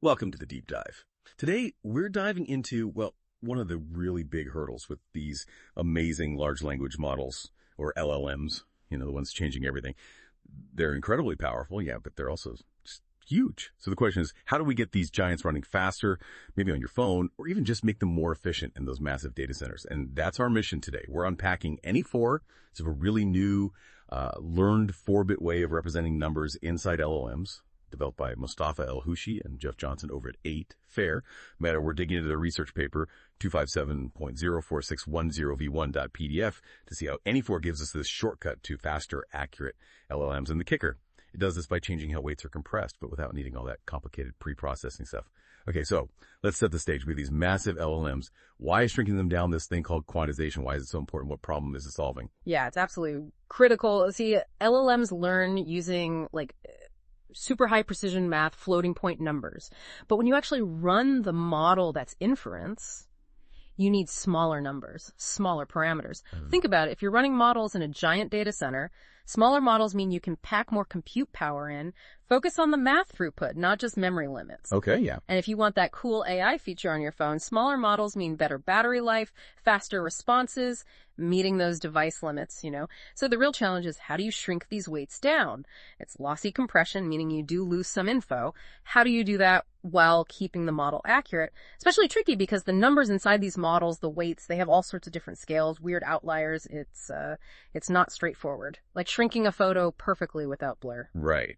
Welcome to the deep dive. Today, we're diving into, well, one of the really big hurdles with these amazing large language models, or LLMs, the ones changing everything. They're incredibly powerful, yeah, but they're also just huge. So the question is, how do we get these giants running faster, maybe on your phone, or even just make them more efficient in those massive data centers? And that's our mission today. We're unpacking any4. It's a really new, learned 4-bit way of representing numbers inside LLMs, developed by Mustafa El-Houshi and Jeff Johnson over at any4. We're digging into their research paper, 257.04610v1.pdf, to see how any4 gives us this shortcut to faster, accurate LLMs. And the kicker, it does this by changing how weights are compressed, but without needing all that complicated pre-processing stuff. Okay, so let's set the stage with these massive LLMs. Why is shrinking them down this thing called quantization? Why is it so important? What problem is it solving? Yeah, it's absolutely critical. See, LLMs learn using super high precision math, floating point numbers. But when you actually run the model that's inference, you need smaller numbers, smaller parameters. Think about it. If you're running models in a giant data center, smaller models mean you can pack more compute power in, focus on the math throughput, not just memory limits. Okay, yeah. And if you want that cool AI feature on your phone, smaller models mean better battery life, faster responses, meeting those device limits, So the real challenge is, how do you shrink these weights down? It's lossy compression, meaning you do lose some info. How do you do that while keeping the model accurate? Especially tricky because the numbers inside these models, the weights, they have all sorts of different scales, weird outliers. It's not straightforward. Like shrinking a photo perfectly without blur. Right.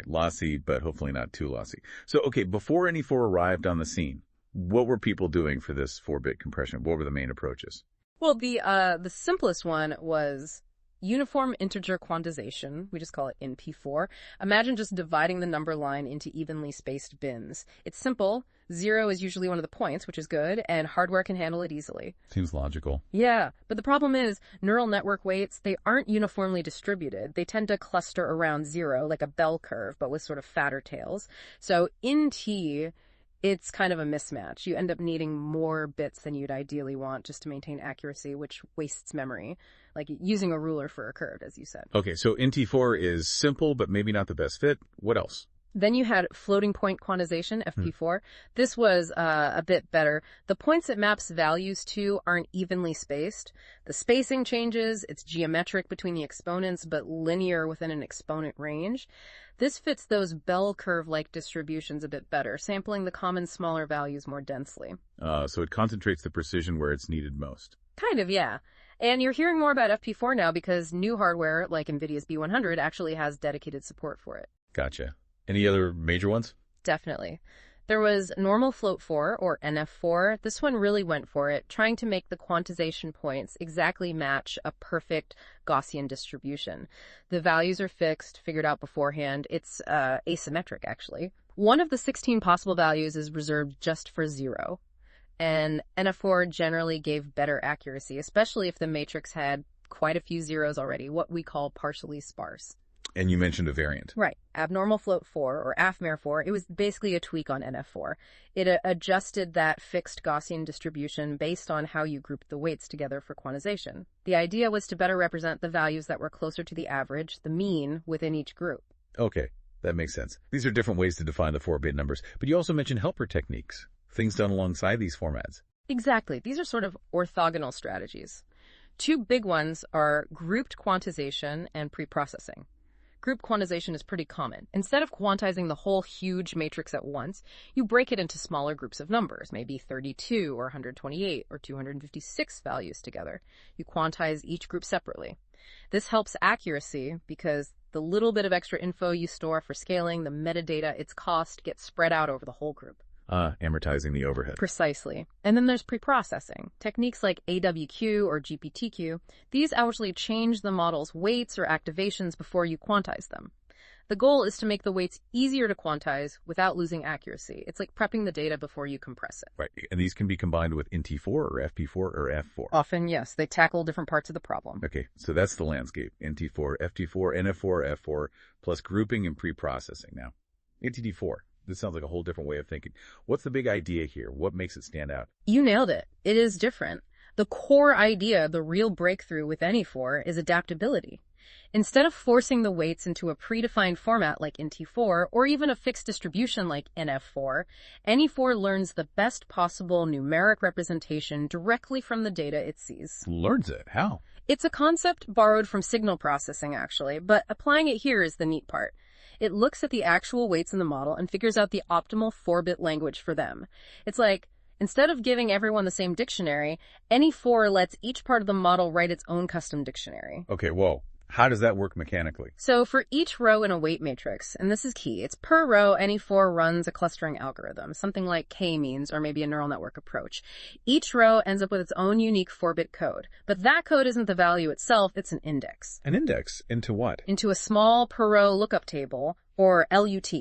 Lossy, but hopefully not too lossy. So, okay, before any4 arrived on the scene, what were people doing for this 4-bit compression? What were the main approaches? Well, the simplest one was uniform integer quantization. We just call it NP4. Imagine just dividing the number line into evenly spaced bins. It's simple. 0 is usually one of the points, which is good, and hardware can handle it easily. Seems logical. Yeah, but the problem is neural network weights, they aren't uniformly distributed. They tend to cluster around 0, like a bell curve, but with sort of fatter tails. So in T, it's kind of a mismatch. You end up needing more bits than you'd ideally want just to maintain accuracy, which wastes memory, like using a ruler for a curve, as you said. Okay, so NT4 is simple, but maybe not the best fit. What else? Then you had floating point quantization, FP4. This was a bit better. The points it maps values to aren't evenly spaced. The spacing changes. It's geometric between the exponents, but linear within an exponent range. This fits those bell curve-like distributions a bit better, sampling the common smaller values more densely. So it concentrates the precision where it's needed most. Kind of, yeah. And you're hearing more about FP4 now because new hardware, like NVIDIA's B100, actually has dedicated support for it. Gotcha. Any other major ones? Definitely. There was normal float 4, or NF4. This one really went for it, trying to make the quantization points exactly match a perfect Gaussian distribution. The values are fixed, figured out beforehand. It's asymmetric, actually. One of the 16 possible values is reserved just for 0. And NF4 generally gave better accuracy, especially if the matrix had quite a few zeros already, what we call partially sparse. And you mentioned a variant. Right. Abnormal float 4, or AFMER4, it was basically a tweak on NF4. It adjusted that fixed Gaussian distribution based on how you grouped the weights together for quantization. The idea was to better represent the values that were closer to the average, the mean, within each group. Okay, that makes sense. These are different ways to define the 4-bit numbers, but you also mentioned helper techniques, things done alongside these formats. Exactly. These are sort of orthogonal strategies. Two big ones are grouped quantization and preprocessing. Group quantization is pretty common. Instead of quantizing the whole huge matrix at once, you break it into smaller groups of numbers, maybe 32 or 128 or 256 values together. You quantize each group separately. This helps accuracy because the little bit of extra info you store for scaling, the metadata, its cost, gets spread out over the whole group. Amortizing the overhead. Precisely. And then there's preprocessing. Techniques like AWQ or GPTQ, these actually change the model's weights or activations before you quantize them. The goal is to make the weights easier to quantize without losing accuracy. It's like prepping the data before you compress it. Right. And these can be combined with NT4 or FP4 or F4. Often, yes. They tackle different parts of the problem. Okay. So that's the landscape. NT4, FT4, NF4, F4, plus grouping and preprocessing. Now, NTD4. This sounds like a whole different way of thinking. What's the big idea here? What makes it stand out? You nailed it. It is different. The core idea, the real breakthrough with any4, is adaptability. Instead of forcing the weights into a predefined format like NT4 or even a fixed distribution like NF4, any4 learns the best possible numeric representation directly from the data it sees. Learns it? How? It's a concept borrowed from signal processing, actually, but applying it here is the neat part. It looks at the actual weights in the model and figures out the optimal 4-bit language for them. It's like, instead of giving everyone the same dictionary, any4 lets each part of the model write its own custom dictionary. Okay, whoa. How does that work mechanically? So for each row in a weight matrix, and this is key, it's per row, any4 runs a clustering algorithm, something like k-means or maybe a neural network approach. Each row ends up with its own unique 4-bit code. But that code isn't the value itself, it's an index. An index? Into what? Into a small per row lookup table, or LUT.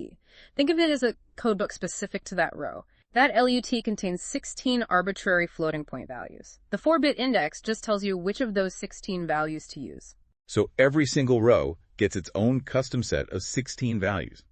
Think of it as a codebook specific to that row. That LUT contains 16 arbitrary floating point values. The 4-bit index just tells you which of those 16 values to use. So every single row gets its own custom set of 16 values.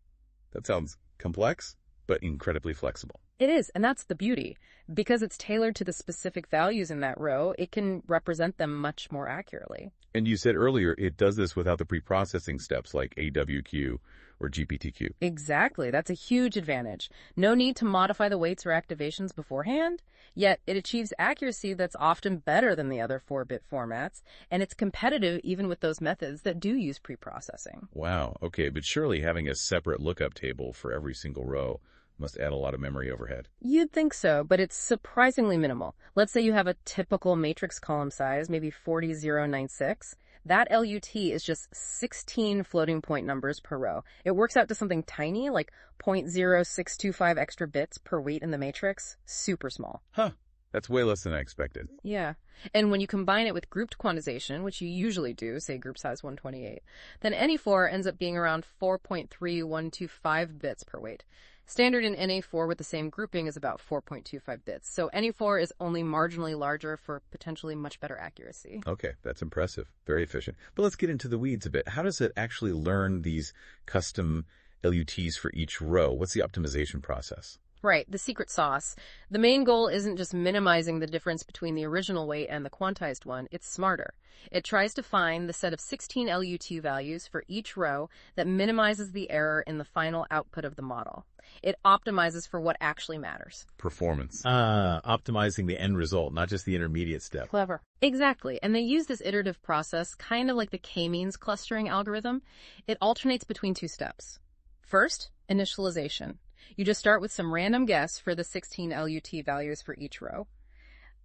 That sounds complex, but incredibly flexible. It is, and that's the beauty. Because it's tailored to the specific values in that row, it can represent them much more accurately. And you said earlier it does this without the preprocessing steps like AWQ or GPTQ. Exactly. That's a huge advantage. No need to modify the weights or activations beforehand, yet it achieves accuracy that's often better than the other 4-bit formats, and it's competitive even with those methods that do use preprocessing. Wow. Okay, but surely having a separate lookup table for every single row must add a lot of memory overhead. You'd think so, but it's surprisingly minimal. Let's say you have a typical matrix column size, maybe 40096. That LUT is just 16 floating point numbers per row. It works out to something tiny, like 0.0625 extra bits per weight in the matrix. Super small. Huh. That's way less than I expected. Yeah. And when you combine it with grouped quantization, which you usually do, say group size 128, then any4 ends up being around 4.3125 bits per weight. Standard in NA4 with the same grouping is about 4.25 bits. So NA4 is only marginally larger for potentially much better accuracy. Okay, that's impressive. Very efficient. But let's get into the weeds a bit. How does it actually learn these custom LUTs for each row? What's the optimization process? Right, the secret sauce. The main goal isn't just minimizing the difference between the original weight and the quantized one, it's smarter. It tries to find the set of 16 LUT values for each row that minimizes the error in the final output of the model. It optimizes for what actually matters. Performance. Optimizing the end result, not just the intermediate step. Clever. Exactly, and they use this iterative process kind of like the k-means clustering algorithm. It alternates between two steps. First, initialization. You just start with some random guess for the 16 LUT values for each row.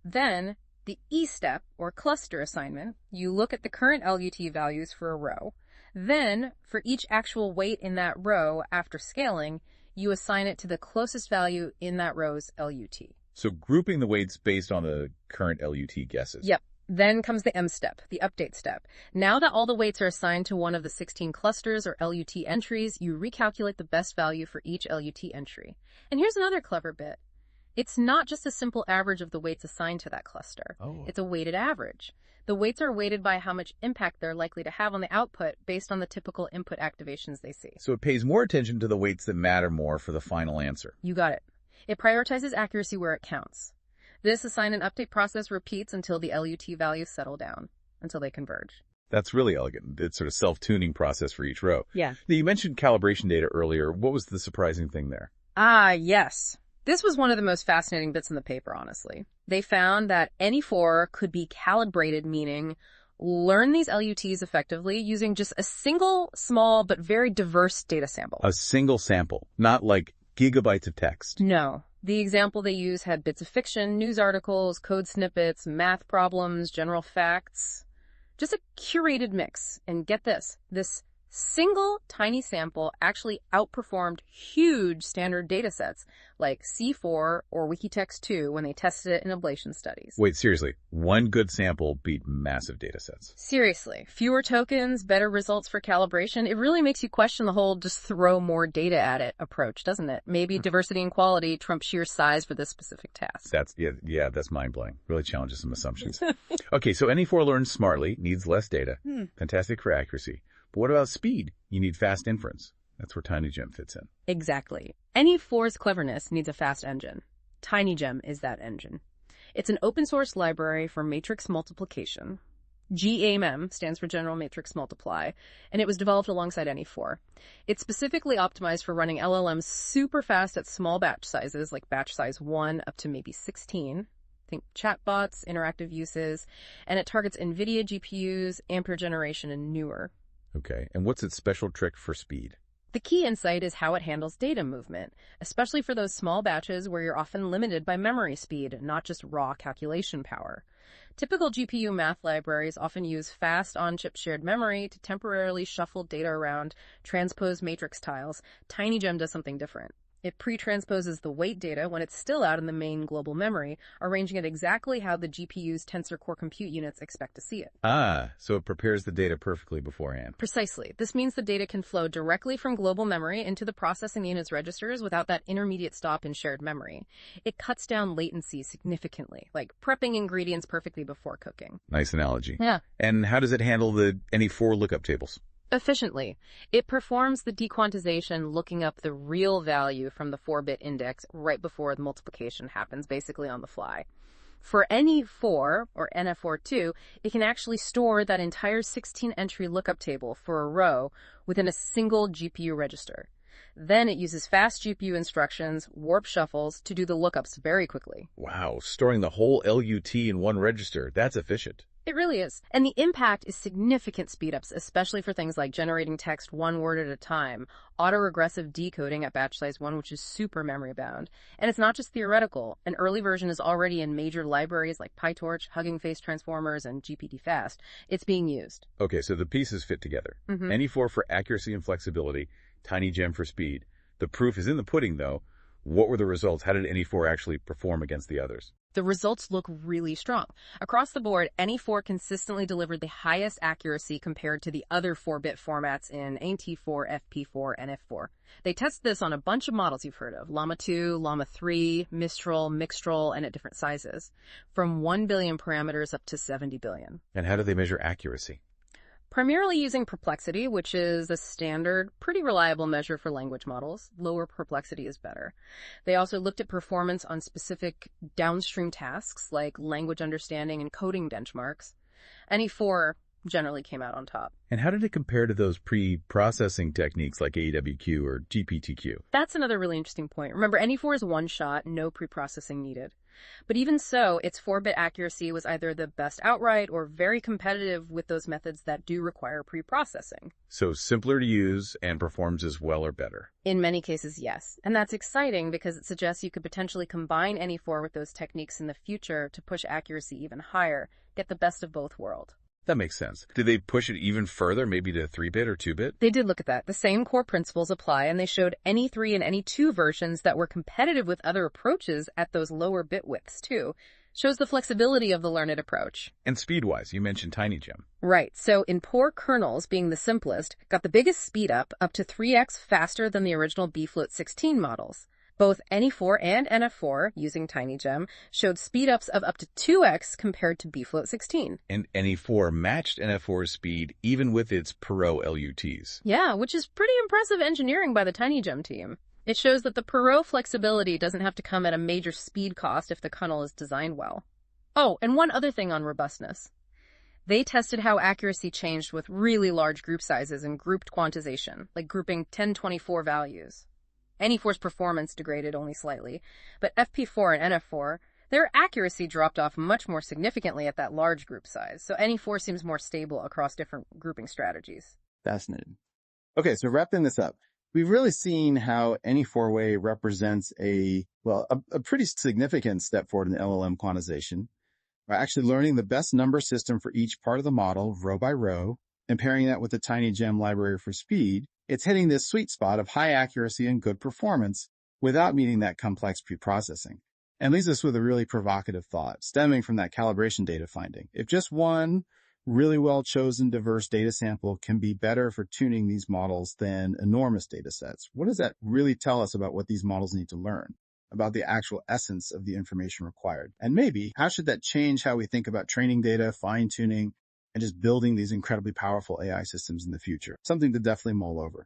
Then, the E step, or cluster assignment, you look at the current LUT values for a row. Then, for each actual weight in that row after scaling, you assign it to the closest value in that row's LUT. So grouping the weights based on the current LUT guesses. Yep. Then comes the M step, the update step. Now that all the weights are assigned to one of the 16 clusters or LUT entries, you recalculate the best value for each LUT entry. And here's another clever bit. It's not just a simple average of the weights assigned to that cluster. Oh. It's a weighted average. The weights are weighted by how much impact they're likely to have on the output based on the typical input activations they see. So it pays more attention to the weights that matter more for the final answer. You got it. It prioritizes accuracy where it counts. This assign and update process repeats until the LUT values settle down, until they converge. That's really elegant. It's sort of self-tuning process for each row. Yeah. Now, you mentioned calibration data earlier. What was the surprising thing there? Yes. This was one of the most fascinating bits in the paper, honestly. They found that any4 could be calibrated, meaning learn these LUTs effectively using just a single, small, but very diverse data sample. A single sample, not like gigabytes of text. No. The example they use had bits of fiction, news articles, code snippets, math problems, general facts. Just a curated mix. And get this single tiny sample actually outperformed huge standard data sets like C4 or Wikitext2 when they tested it in ablation studies. Wait, seriously, one good sample beat massive data sets. Seriously, fewer tokens, better results for calibration. It really makes you question the whole just throw more data at it approach, doesn't it? Maybe diversity and quality trump sheer size for this specific task. That's mind-blowing. Really challenges some assumptions. Okay, so any4 learns smartly, needs less data. Fantastic for accuracy. But what about speed? You need fast inference. That's where tinygemm fits in. Exactly. any4's cleverness needs a fast engine. tinygemm is that engine. It's an open source library for matrix multiplication. GAMM stands for General Matrix Multiply, and it was developed alongside any4. It's specifically optimized for running LLMs super fast at small batch sizes, like batch size 1 up to maybe 16. Think chatbots, interactive uses, and it targets NVIDIA GPUs, Ampere generation, and newer. Okay, and what's its special trick for speed? The key insight is how it handles data movement, especially for those small batches where you're often limited by memory speed, not just raw calculation power. Typical GPU math libraries often use fast on-chip shared memory to temporarily shuffle data around, transpose matrix tiles. tinygemm does something different. It pre-transposes the weight data when it's still out in the main global memory, arranging it exactly how the GPU's tensor core compute units expect to see it. Ah, so it prepares the data perfectly beforehand. Precisely. This means the data can flow directly from global memory into the processing unit's registers without that intermediate stop in shared memory. It cuts down latency significantly, like prepping ingredients perfectly before cooking. Nice analogy. Yeah. And how does it handle the any4 lookup tables? Efficiently. It performs the dequantization, looking up the real value from the 4-bit index right before the multiplication happens, basically on the fly. For any4, or NF4 it can actually store that entire 16-entry lookup table for a row within a single GPU register. Then it uses fast GPU instructions, warp shuffles, to do the lookups very quickly. Wow, storing the whole LUT in one register. That's efficient. It really is. And the impact is significant speedups, especially for things like generating text one word at a time, autoregressive decoding at batch size 1, which is super memory bound. And it's not just theoretical. An early version is already in major libraries like PyTorch, Hugging Face Transformers, and GPT-Fast. It's being used. Okay, so the pieces fit together. any4 for accuracy and flexibility, tinygemm for speed. The proof is in the pudding, though. What were the results? How did any4 actually perform against the others? The results look really strong. Across the board, any4 consistently delivered the highest accuracy compared to the other 4-bit formats in AT4, FP4, and F4. They tested this on a bunch of models you've heard of: Llama 2, Llama 3, Mistral, Mixtral, and at different sizes, from 1 billion parameters up to 70 billion. And how do they measure accuracy? Primarily using perplexity, which is a standard, pretty reliable measure for language models. Lower perplexity is better. They also looked at performance on specific downstream tasks like language understanding and coding benchmarks. any4 generally came out on top. And how did it compare to those pre-processing techniques like AWQ or GPTQ? That's another really interesting point. Remember, any4 is one shot, no pre-processing needed. But even so, its 4-bit accuracy was either the best outright or very competitive with those methods that do require pre-processing. So simpler to use and performs as well or better. In many cases, yes. And that's exciting because it suggests you could potentially combine any4 with those techniques in the future to push accuracy even higher, get the best of both worlds. That makes sense. Did they push it even further, maybe to 3-bit or 2-bit? They did look at that. The same core principles apply, and they showed any3 and any2 versions that were competitive with other approaches at those lower bit widths, too. Shows the flexibility of the learned approach. And speed-wise, you mentioned tinygemm. Right. So in poor kernels, being the simplest, got the biggest speed up to 3x faster than the original bfloat 16 models. Both any4 and NF4, using tinygemm, showed speedups of up to 2x compared to bfloat 16. And any4 matched NF4's speed even with its Perot LUTs. Yeah, which is pretty impressive engineering by the tinygemm team. It shows that the Perot flexibility doesn't have to come at a major speed cost if the kernel is designed well. Oh, and one other thing on robustness. They tested how accuracy changed with really large group sizes and grouped quantization, like grouping 1024 values. any4's performance degraded only slightly, but FP4 and NF4, their accuracy dropped off much more significantly at that large group size, so any4 seems more stable across different grouping strategies. Fascinating. Okay, so wrapping this up, we've really seen how any4 way represents a pretty significant step forward in LLM quantization. By actually learning the best number system for each part of the model, row by row, and pairing that with the tinygemm library for speed, it's hitting this sweet spot of high accuracy and good performance without needing that complex preprocessing. And leaves us with a really provocative thought stemming from that calibration data finding. If just one really well-chosen diverse data sample can be better for tuning these models than enormous data sets, what does that really tell us about what these models need to learn, about the actual essence of the information required? And maybe, how should that change how we think about training data, fine-tuning, and just building these incredibly powerful AI systems in the future? Something to definitely mull over.